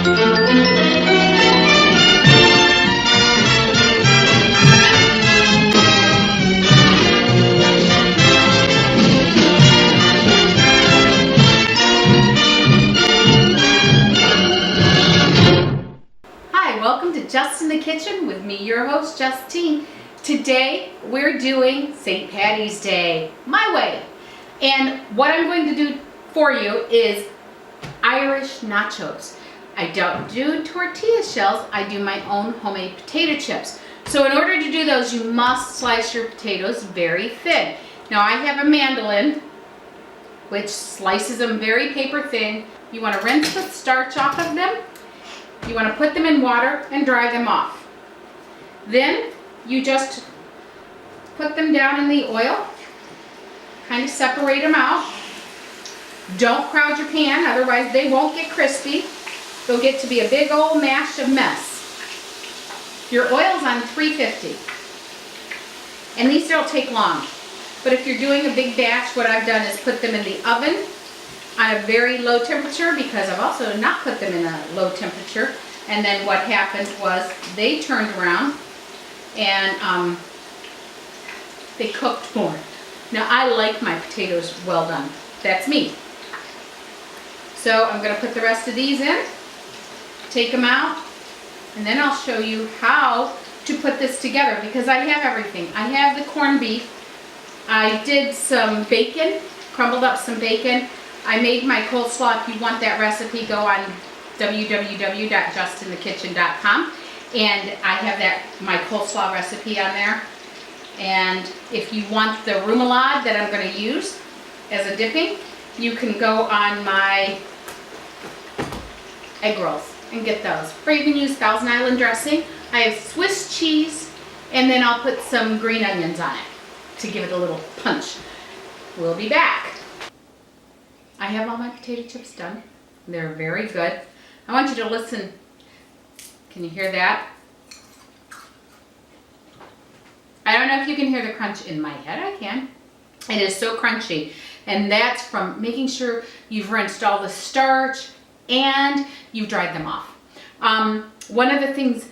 Welcome to Just in the Kitchen with me, your host, Justine. Today, we're doing St. Patty's Day, my way. And what I'm going to do for you is Irish nachos. I don't do tortilla shells, I do my own homemade potato chips. So in order to do those, you must slice your potatoes very thin. Now I have a mandolin, which slices them very paper thin. You want to rinse the starch off of them. You want to put them in water and dry them off. Then you just put them down in the oil, kind of separate them out. Don't crowd your pan, otherwise they won't get crispy. They'll get to be a big old mash of mess. Your oil's on 350. And these don't take long. But if you're doing a big batch, what I've done is put them in the oven on a very low temperature, because I've also not put them in a low temperature. And then what happened was they turned around and they cooked more. Now I like my potatoes well done. That's me. So I'm going to put the rest of these in, take them out, and then I'll show you how to put this together, because I have everything. I have the corned beef. I did some bacon, crumbled up some bacon. I made my coleslaw. If you want that recipe, go on www.justinthekitchen.com, and I have my coleslaw recipe on there. And if you want the remoulade that I'm going to use as a dipping, you can go on my egg rolls and get those. Or you can use Thousand Island dressing. I have Swiss cheese, and then I'll put some green onions on it to give it a little punch. We'll be back. I have all my potato chips done. They're very good. I want you to listen. Can you hear that? I don't know if you can hear the crunch. In my head I can. It is so crunchy. And that's from making sure you've rinsed all the starch and you've dried them off. One of the things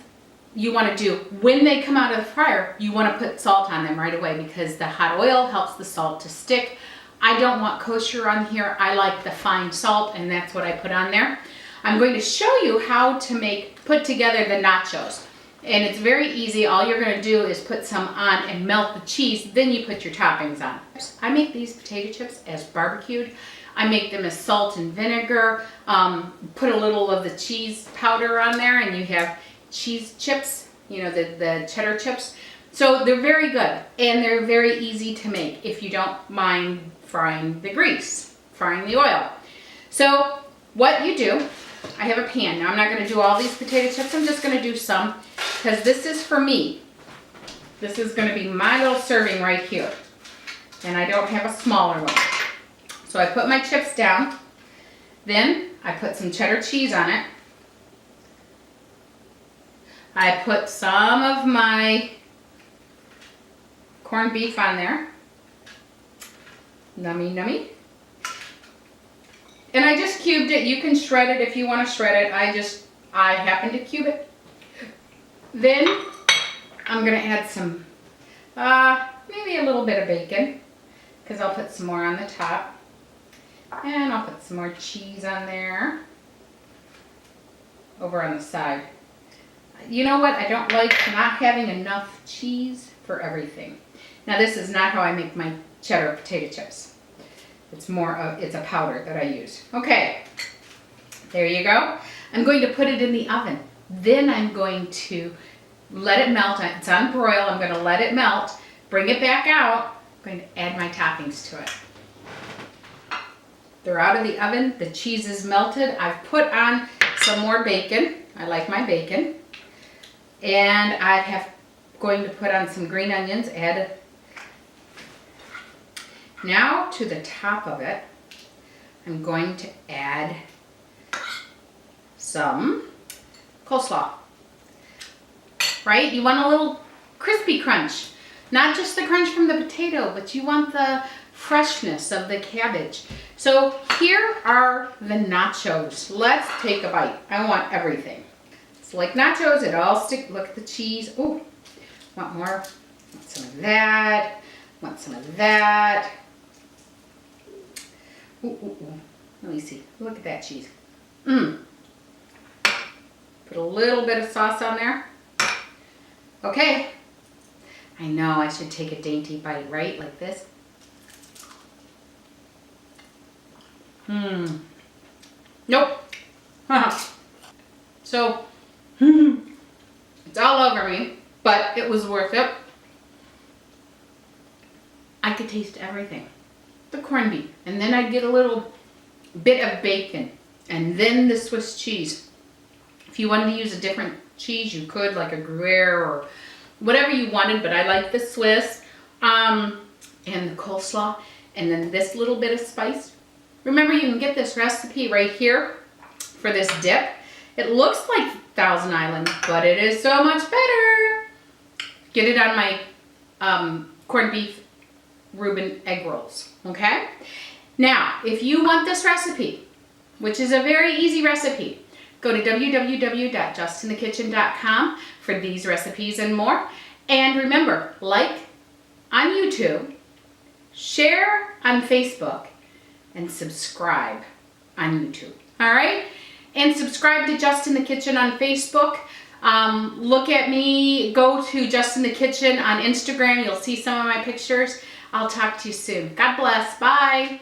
you want to do when they come out of the fryer, you want to put salt on them right away, because the hot oil helps the salt to stick. I don't want kosher on here. I like the fine salt, and that's what I put on there. I'm going to show you how to put together the nachos. And it's very easy. All you're going to do is put some on and melt the cheese, then you put your toppings on. I make these potato chips as barbecued. I make them as salt and vinegar. Put a little of the cheese powder on there, and you have cheese chips, you know, the cheddar chips. So they're very good, and they're very easy to make if you don't mind frying the grease, frying the oil. So what you do, I have a pan. Now I'm not going to do all these potato chips. I'm just going to do some, because this is for me. This is going to be my little serving right here. And I don't have a smaller one. So I put my chips down. Then I put some cheddar cheese on it. I put some of my corned beef on there. Nummy, nummy. And I just cubed it. You can shred it if you want to shred it. I happen to cube it. Then I'm going to add some, maybe a little bit of bacon, because I'll put some more on the top. And I'll put some more cheese on there, over on the side. You know what? I don't like not having enough cheese for everything. Now this is not how I make my cheddar potato chips. It's it's a powder that I use. Okay, there you go. I'm going to put it in the oven. Then I'm going to let it melt. It's on broil. I'm going to let it melt, bring it back out. I'm going to add my toppings to it. They're out of the oven. The cheese is melted. I've put on some more bacon. I like my bacon. And I going to put on some green onions. Now to the top of it, I'm going to add some coleslaw. Right? You want a little crispy crunch. Not just the crunch from the potato, but you want the freshness of the cabbage. So here are the nachos. Let's take a bite. I want everything. It's like nachos, it all stick. Look at the cheese. Ooh, want more? Want some of that. Want some of that. Ooh, ooh, ooh. Let me see. Look at that cheese. Mmm. Put a little bit of sauce on there. Okay. I know I should take a dainty bite, right? Like this. Nope. So, it's all over me, but it was worth it. I could taste everything. The corned beef, and then I'd get a little bit of bacon, and then the Swiss cheese. If you wanted to use a different cheese, you could, like a Gruyere or whatever you wanted, but I like the Swiss, and the coleslaw, and then this little bit of spice. Remember, you can get this recipe right here for this dip. It looks like Thousand Island, but it is so much better. Get it on my corned beef Reuben egg rolls, okay? Now, if you want this recipe, which is a very easy recipe, go to www.justinthekitchen.com for these recipes and more. And remember, like on YouTube, share on Facebook, and subscribe on YouTube. All right? And subscribe to Just in the Kitchen on Facebook. Look at me. Go to Just in the Kitchen on Instagram. You'll see some of my pictures. I'll talk to you soon. God bless. Bye.